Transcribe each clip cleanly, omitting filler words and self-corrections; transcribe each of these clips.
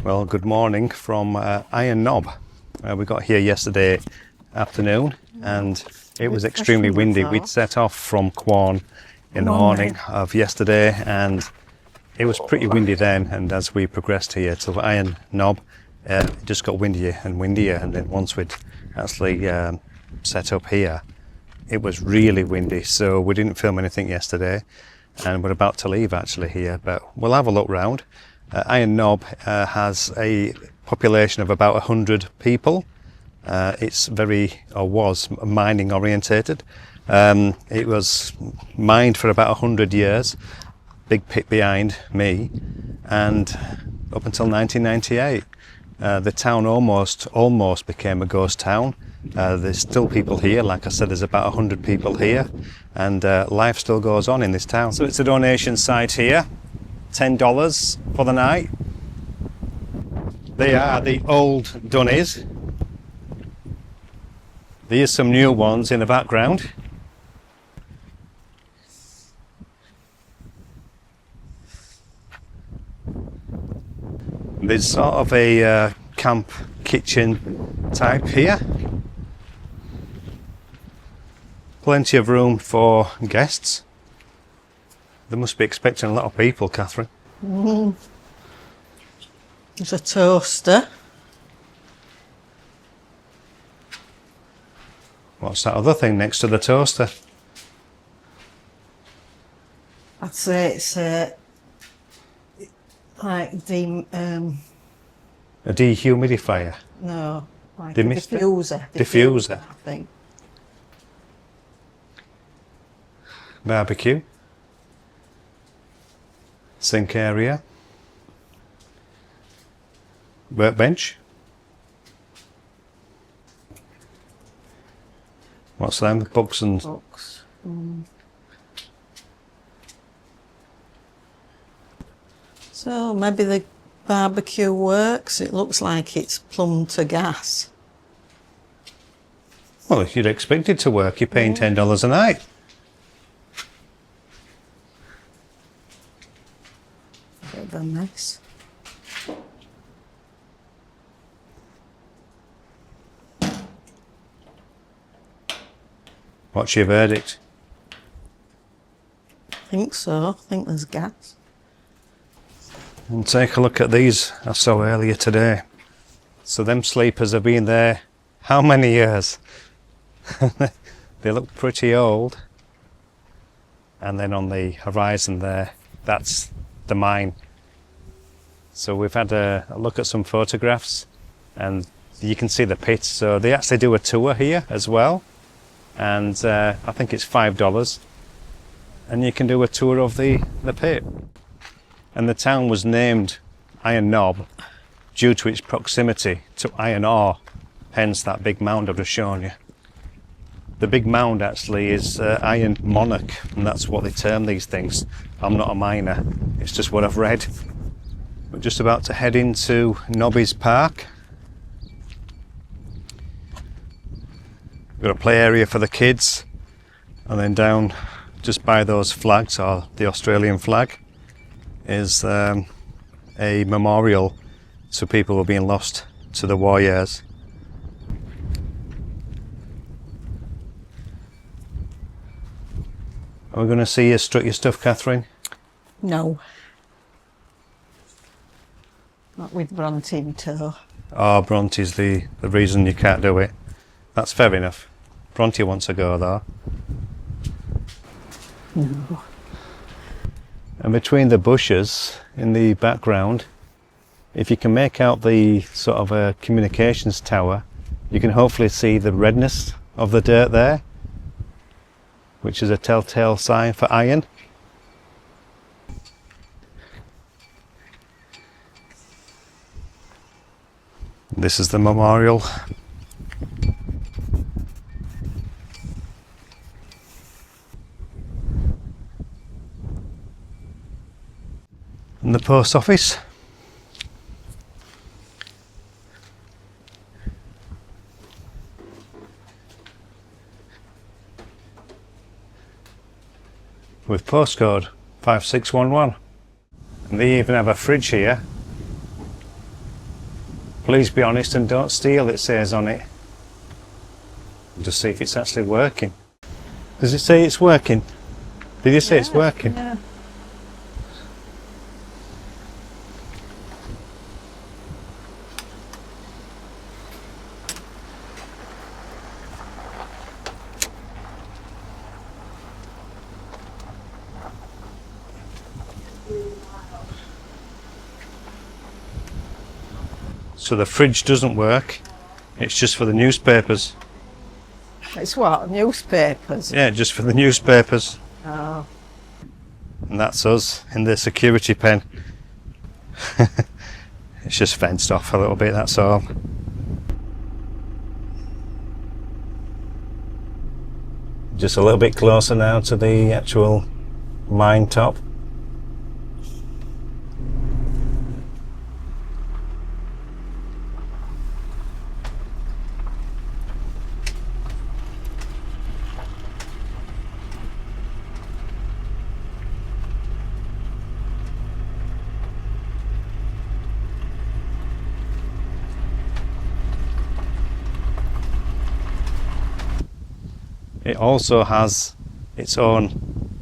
Well, good morning from Iron Knob. We got here yesterday afternoon and it was extremely windy. We'd set off from Quorn in the morning of yesterday and it was pretty windy then, and as we progressed here to Iron Knob, it just got windier and windier, and then once we'd actually set up here, it was really windy, so we didn't film anything yesterday and we're about to leave actually here, but we'll have a look round. Iron Knob has a population of about 100 people. It's was mining orientated. It was mined for about 100 years, big pit behind me, and up until 1998. The town almost became a ghost town. There's still people here, like I said, there's about 100 people here, and life still goes on in this town. So it's a donation site here, $10 for the night. They are the old dunnies. There's some new ones in the background. There's sort of a camp kitchen type here. Plenty of room for guests. They must be expecting a lot of people, Catherine. There's a toaster. What's that other thing next to the toaster? I'd say it's like the a dehumidifier. no, like The a mister? diffuser. Diffuser. I think. Barbecue. Sink area. Workbench. What's them? Books and... Books. So maybe the barbecue works. It looks like it's plumbed to gas. Well, if you'd expect it to work, you're paying $10 a night. Bit of a mess. What's your verdict? I think so. I think there's gas. And take a look at these I saw earlier today. So them sleepers have been there how many years? They look pretty old. And then on the horizon there, that's the mine. So we've had a look at some photographs and you can see the pit. So they actually do a tour here as well. And I think it's $5. And you can do a tour of the pit. And the town was named Iron Knob due to its proximity to iron ore, hence that big mound I've just shown you. The big mound actually is Iron Monarch, and that's what they term these things. I'm not a miner, it's just what I've read. We're just about to head into Nobby's Park. We've got a play area for the kids, and then down just by those flags, or the Australian flag, is a memorial to people who are being lost to the war years. Are we going to see you strut your stuff, Catherine? No. Not with Bronte in tow. Oh, Bronte's the reason you can't do it. That's fair enough. Bronte wants to go though. No. And between the bushes in the background, if you can make out the sort of a communications tower, you can hopefully see the redness of the dirt there, which is a telltale sign for iron. This is the memorial. And the post office. With postcode 5611. And they even have a fridge here Please be honest and don't steal, it says on it. Just see if it's actually working. Does it say it's working? Did you say it's working? Yeah. So the fridge doesn't work. It's just for the newspapers. It's what? Newspapers? Yeah, just for the newspapers. Oh. And that's us in the security pen. It's just fenced off a little bit, that's all. Just a little bit closer now to the actual mine top. It also has its own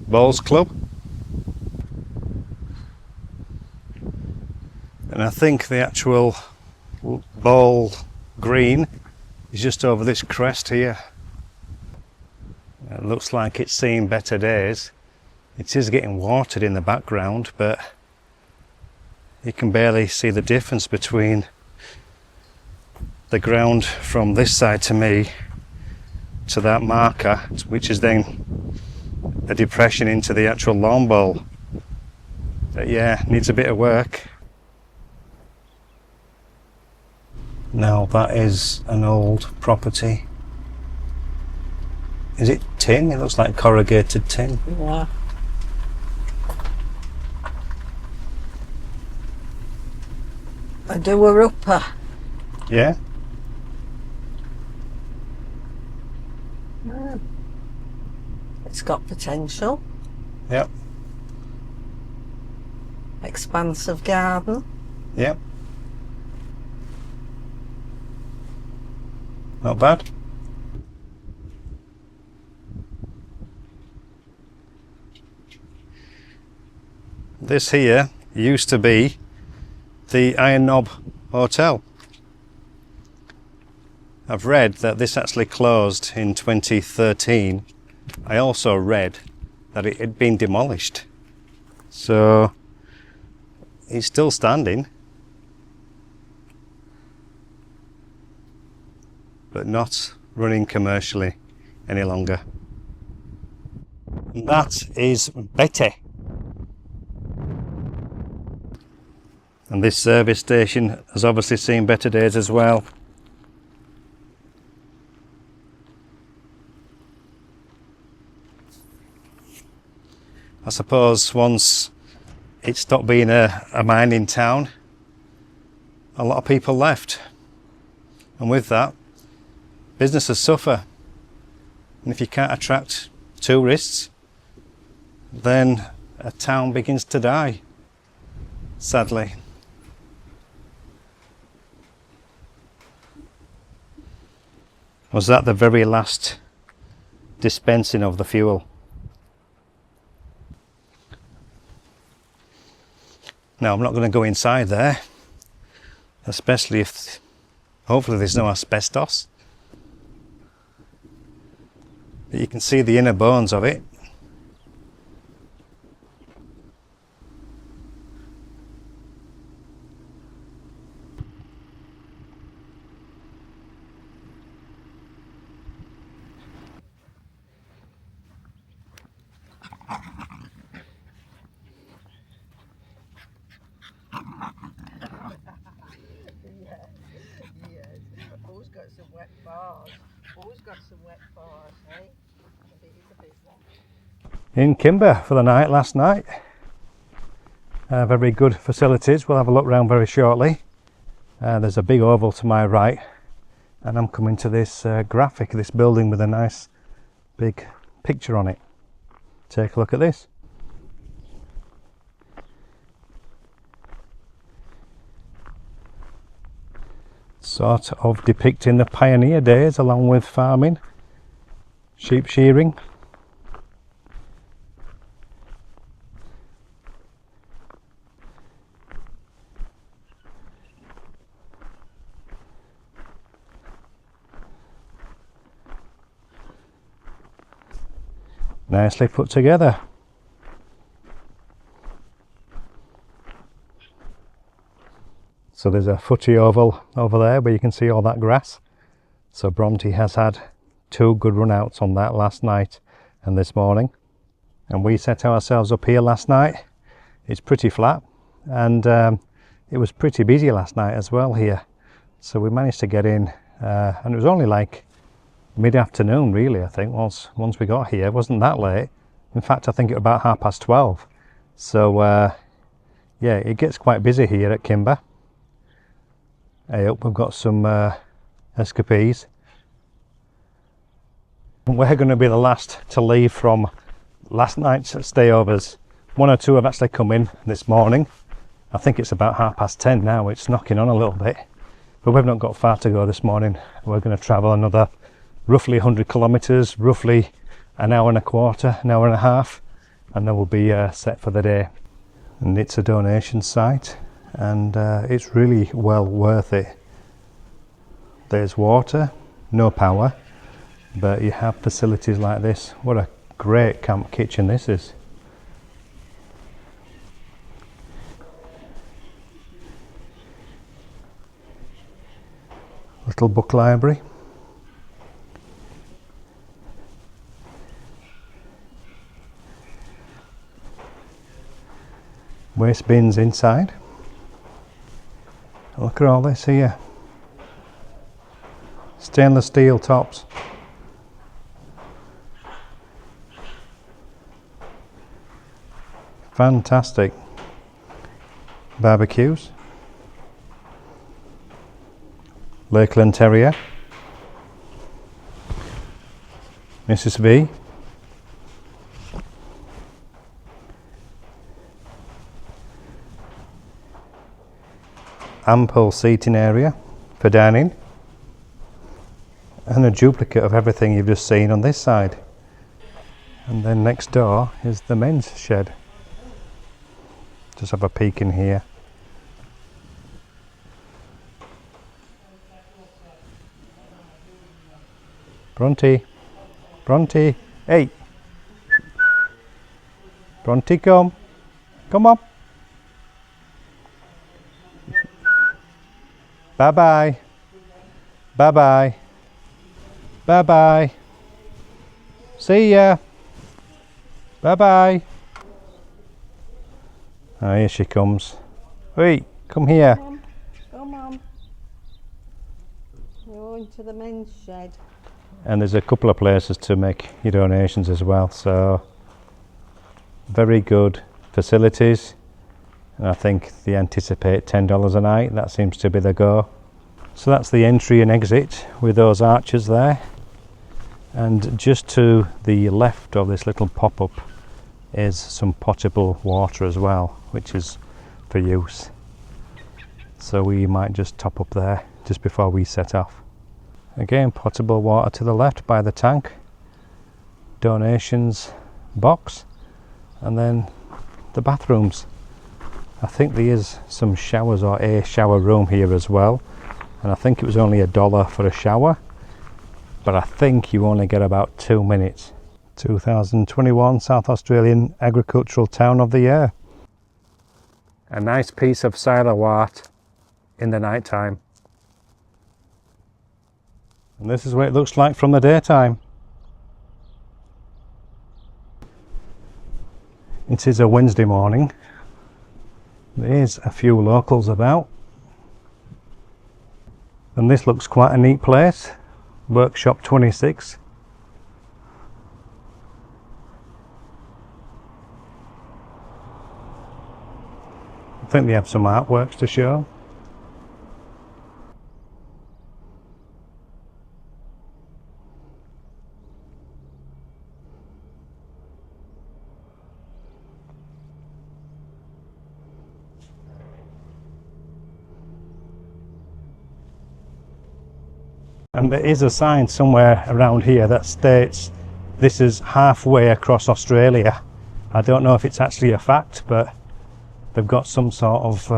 bowls club, and I think the actual bowl green is just over this crest here. It looks like it's seen better days. It is getting watered in the background, but you can barely see the difference between the ground from this side to me to that marker, which is then a depression into the actual lawn bowl. But yeah, needs a bit of work. Now that is an old property. Is it tin? It looks like corrugated tin. Yeah. A doer-upper. Yeah? It's got potential. Yep. Expansive garden. Yep. Not bad. This here used to be the Iron Knob Hotel. I've read that this actually closed in 2013. I also read that it had been demolished. So it's still standing, but not running commercially any longer. And that is Betty. And this service station has obviously seen better days as well. I suppose once it stopped being a mining town, a lot of people left. And with that, businesses suffer. And if you can't attract tourists, then a town begins to die, sadly. Was that the very last dispensing of the fuel? Now, I'm not going to go inside there, especially if hopefully there's no asbestos. But you can see the inner bones of it. Always got some wet bars. Always got some wet bars, eh? In Kimber for the night last night. Very good facilities. We'll have a look around very shortly. There's a big oval to my right, and I'm coming to this graphic, this building with a nice big picture on it. Take a look at this. sort of depicting the pioneer days along with farming, sheep shearing. Nicely put together. So there's a footy oval over there where you can see all that grass. So Bronte has had 2 good run outs on that last night and this morning. And we set ourselves up here last night. It's pretty flat, and it was pretty busy last night as well here. So we managed to get in, and it was only like mid-afternoon really, I think, once we got here. It wasn't that late. In fact, I think it was about 12:30. So yeah, it gets quite busy here at Kimber. I hope we've got some escapees. We're going to be the last to leave from last night's stayovers. 1 or 2 have actually come in this morning. I think it's about 10:30 now. It's knocking on a little bit, but we've not got far to go this morning. We're going to travel another roughly 100 kilometres, roughly an hour and a quarter, an hour and a half, and then we'll be set for the day. And it's a donation site, and it's really well worth it. There's water, no power, but you have facilities like this. What a great camp kitchen this is. Little book library. Waste bins inside. Look at all this here. Stainless steel tops. Fantastic. Barbecues. Lakeland Terrier. Mrs. V. Ample seating area for dining, and a duplicate of everything you've just seen on this side. And then next door is the men's shed. Just have a peek in here. Bronte, Bronte, hey, Bronte, come on. Bye bye. Bye bye. Bye bye. See ya. Bye bye. Oh, here she comes. Wait, come here. Come on. You're into the men's shed. And there's a couple of places to make your donations as well. So very good facilities. And I think they anticipate $10 a night. That seems to be the go. So that's the entry and exit with those arches there. And just to the left of this little pop-up is some potable water as well, which is for use. So we might just top up there just before we set off. Again, potable water to the left by the tank. Donations box. And then the bathrooms. I think there is some showers or a shower room here as well, and I think it was only $1 for a shower, but I think you only get about 2 minutes. 2021 South Australian Agricultural Town of the Year. A nice piece of silent art in the night time. And this is what it looks like from the daytime. It is a Wednesday morning. There's a few locals about, and this looks quite a neat place. Workshop 26. I think they have some artworks to show. And there is a sign somewhere around here that states this is halfway across Australia. I don't know if it's actually a fact, but they've got some sort of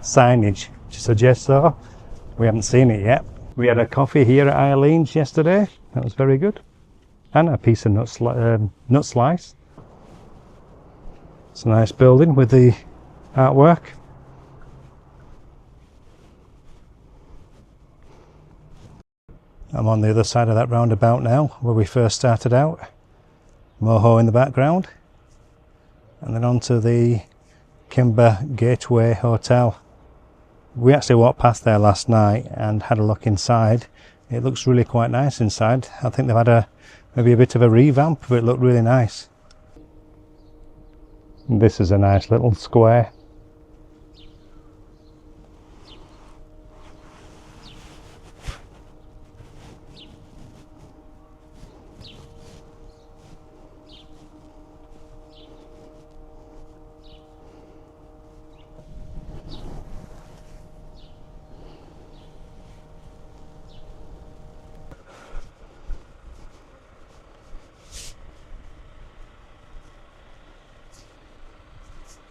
signage to suggest so. We haven't seen it yet. We had a coffee here at Eileen's yesterday. That was very good. And a piece of nut slice. It's a nice building with the artwork. I'm on the other side of that roundabout now, where we first started out. Moho in the background. And then onto the Kimber Gateway Hotel. We actually walked past there last night and had a look inside. It looks really quite nice inside. I think they've had maybe a bit of a revamp, but it looked really nice. And this is a nice little square.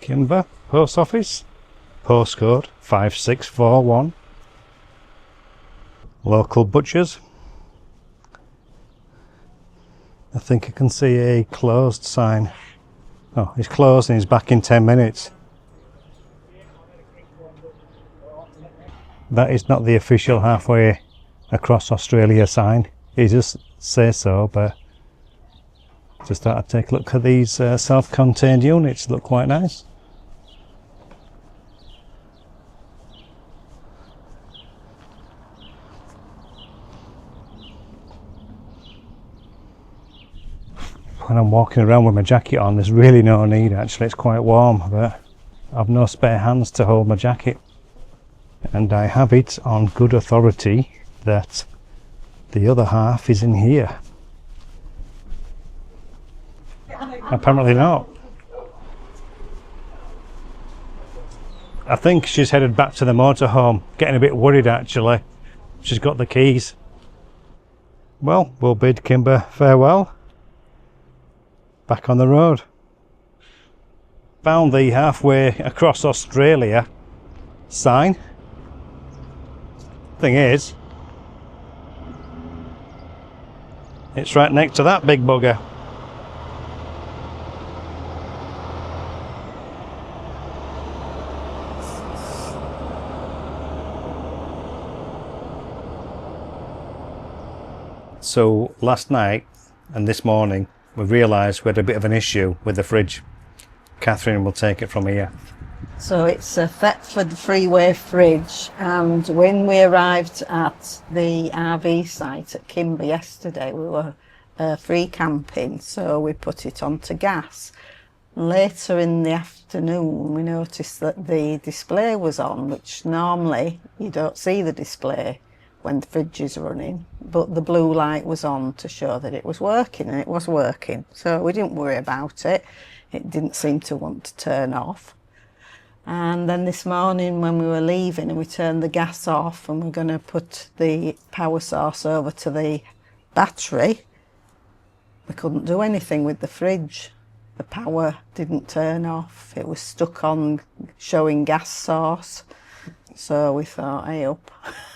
Kimber Post Office, postcode 5641. Local butchers. I think I can see a closed sign. Oh, it's closed and he's back in 10 minutes. That is not the official halfway across Australia sign. He just says so, but just thought I'd take a look at these self-contained units. Look quite nice. When I'm walking around with my jacket on, there's really no need actually. It's quite warm, but I've no spare hands to hold my jacket. And I have it on good authority that the other half is in here. Apparently not. I think she's headed back to the motorhome, getting a bit worried actually. She's got the keys. Well, we'll bid Kimber farewell. Back on the road. Found the halfway across Australia sign. Thing is, it's right next to that big bugger. So last night and this morning we realised we had a bit of an issue with the fridge. Catherine will take it from here. So it's a Thetford freeway fridge, and when we arrived at the RV site at Kimber yesterday, we were free camping, so we put it onto gas. Later in the afternoon we noticed that the display was on, which normally you don't see the display when the fridge is running, but the blue light was on to show that it was working, and it was working. So we didn't worry about it. It didn't seem to want to turn off. And then this morning when we were leaving and we turned the gas off and we're going to put the power source over to the battery, we couldn't do anything with the fridge. The power didn't turn off. It was stuck on showing gas source. So we thought, hey up,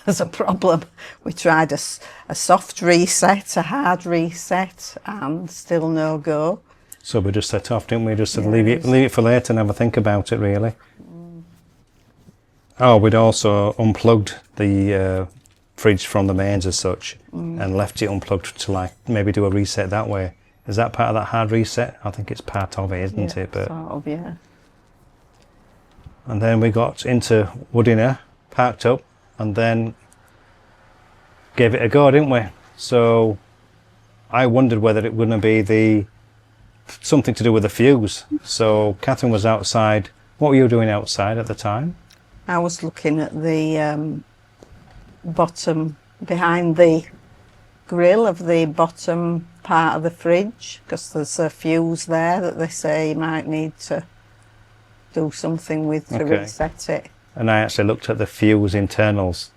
there's a problem. We tried a soft reset, a hard reset, and still no go. So we just set off, didn't we? Just said, leave it for later and have a think about it, really. Oh, we'd also unplugged the fridge from the mains as such and left it unplugged to like maybe do a reset that way. Is that part of that hard reset? I think it's part of it, isn't it? But sort of, yeah. And then we got into Wudinna, parked up, and then gave it a go, didn't we? So I wondered whether it wouldn't be something to do with the fuse. So Catherine was outside. What were you doing outside at the time? I was looking at the bottom, behind the grill of the bottom part of the fridge, because there's a fuse there that they say you might need to do something with to reset it. And I actually looked at the fuse internals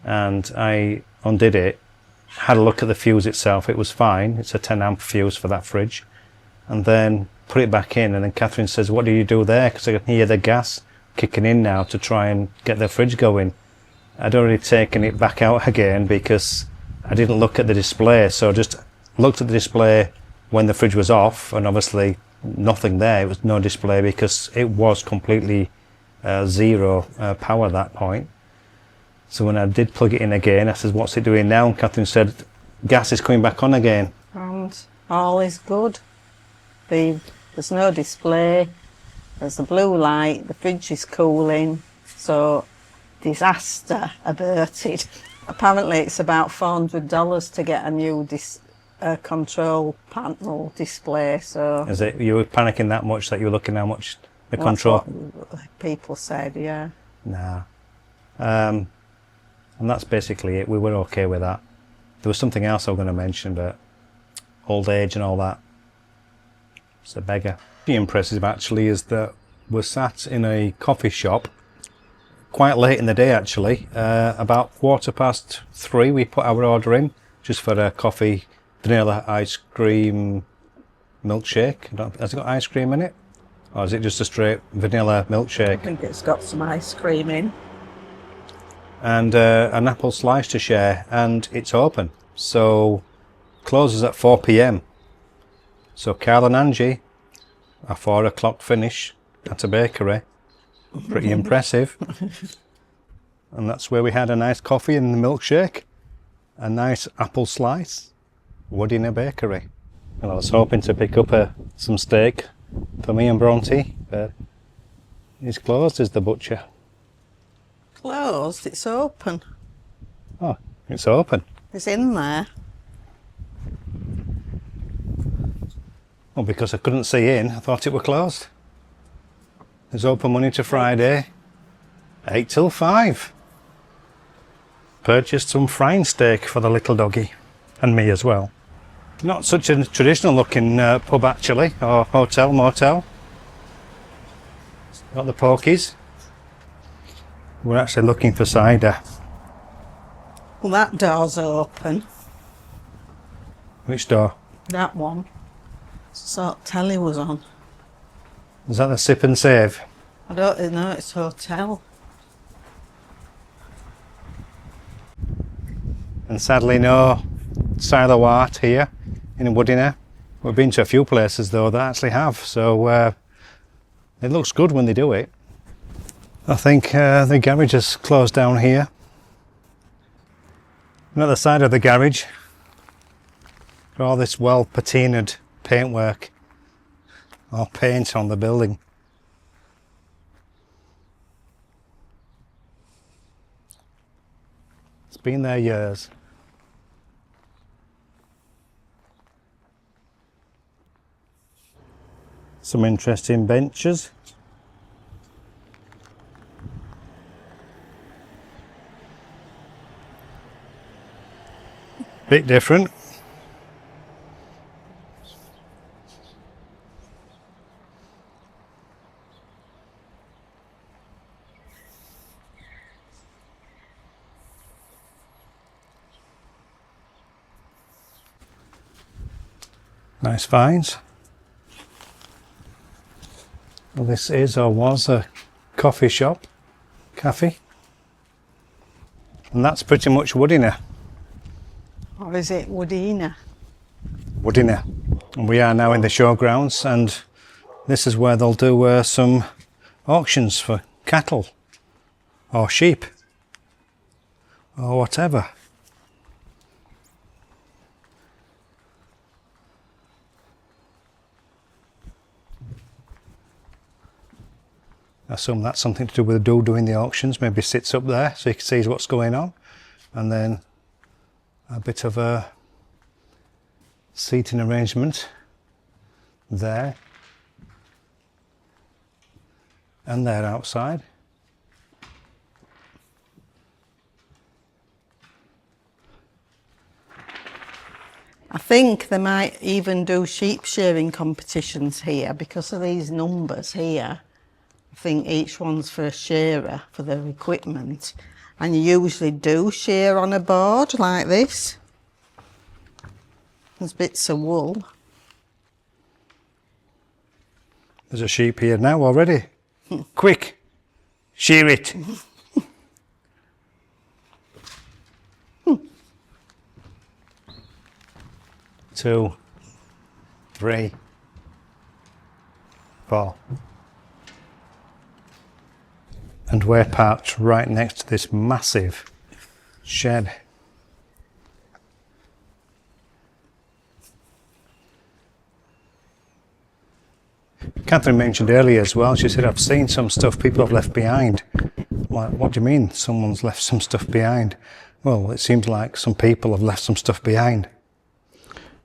and I undid it, had a look at the fuse itself. It was fine. It's a 10 amp fuse for that fridge. And then put it back in, and then Catherine says, what do you do there? Because I can hear the gas kicking in now to try and get the fridge going. I'd already taken it back out again because I didn't look at the display, so I just looked at the display when the fridge was off, and obviously nothing there. It was no display because it was completely zero power at that point. So when I did plug it in again, I said, what's it doing now? And Catherine said, gas is coming back on again. And all is good. There's no display, there's the blue light, the fridge is cooling, so disaster averted. Apparently it's about $400 to get a new control panel display, so... Is it, you were panicking that much that you were looking how much the control? What people said, yeah. Nah. And that's basically it. We were okay with that. There was something else I was going to mention, but old age and all that. It's a beggar. The impressive actually is that we're sat in a coffee shop quite late in the day actually. About 3:15 we put our order in just for a coffee, vanilla ice cream milkshake. Has it got ice cream in it? Or is it just a straight vanilla milkshake? I think it's got some ice cream in. And an apple slice to share, and it's open. So closes at 4 p.m. So Carl and Angie, a 4 o'clock finish at a bakery. Pretty impressive. And that's where we had a nice coffee and the milkshake, a nice apple slice, Wudinna bakery. Well, I was hoping to pick up some steak for me and Bronte, but he's closed as the butcher. Closed? It's open. Oh, it's open. It's in there. Well, because I couldn't see in, I thought it were closed. It's open Monday to Friday, 8 till 5. Purchased some frying steak for the little doggy, and me as well. Not such a traditional looking pub actually, or hotel, motel. Got the pokies. We're actually looking for cider. Well, that door's open. Which door? That one. Sort of telly was on. Is that the sip and save? I don't know, it's hotel. And sadly no silo art here in Wudinna. We've been to a few places though that actually have, so it looks good when they do it. I think the garage has closed down here. And at the side of the garage, got all this well patinaed paintwork, or paint on the building. It's been there years. Some interesting benches. Bit different. Nice finds. Well, this is or was a coffee shop, cafe, and that's pretty much Wudinna. Or is it Wudinna? Wudinna. And we are now in the showgrounds, and this is where they'll do some auctions for cattle or sheep or whatever. I assume that's something to do with the dude doing the auctions. Maybe sits up there so he can see what's going on, and then a bit of a seating arrangement there and there outside. I think they might even do sheep shearing competitions here because of these numbers here. I think each one's for a shearer for their equipment, And you usually do shear on a board like this. There's bits of wool. There's a sheep here now already. Quick, shear it. 2, 3, 4. And we're parked right next to this massive shed. Catherine mentioned earlier as well, she said, I've seen some stuff people have left behind. Like, what do you mean someone's left some stuff behind? Well, it seems like some people have left some stuff behind.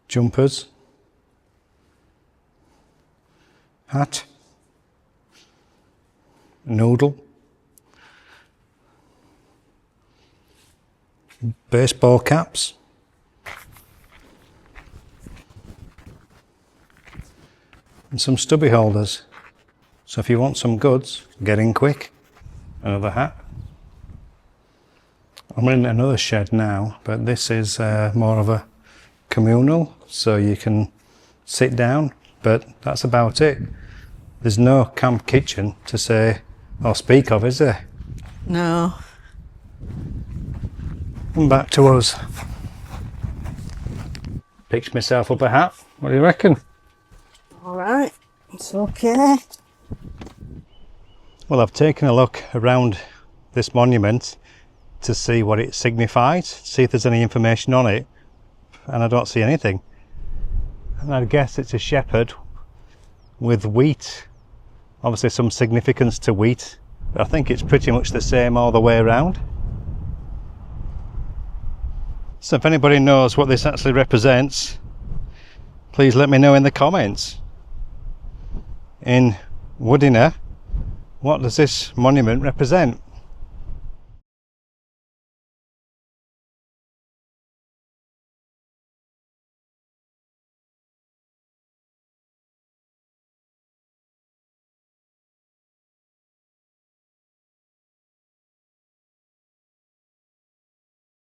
Jumpers. Hat. Noodle. Baseball caps. And some stubby holders. So if you want some goods, get in quick. Another hat. I'm in another shed now, but this is more of a communal, so you can sit down, but that's about it. There's no camp kitchen to say or speak of, is there? No. And back to us. Picked myself up a hat. What do you reckon? All right, it's okay. Well, I've taken a look around this monument to see what it signifies, see if there's any information on it, and I don't see anything. And I guess it's a shepherd with wheat. Obviously some significance to wheat, but I think it's pretty much the same all the way around. So if anybody knows what this actually represents, please let me know in the comments. In Wudinna, what does this monument represent?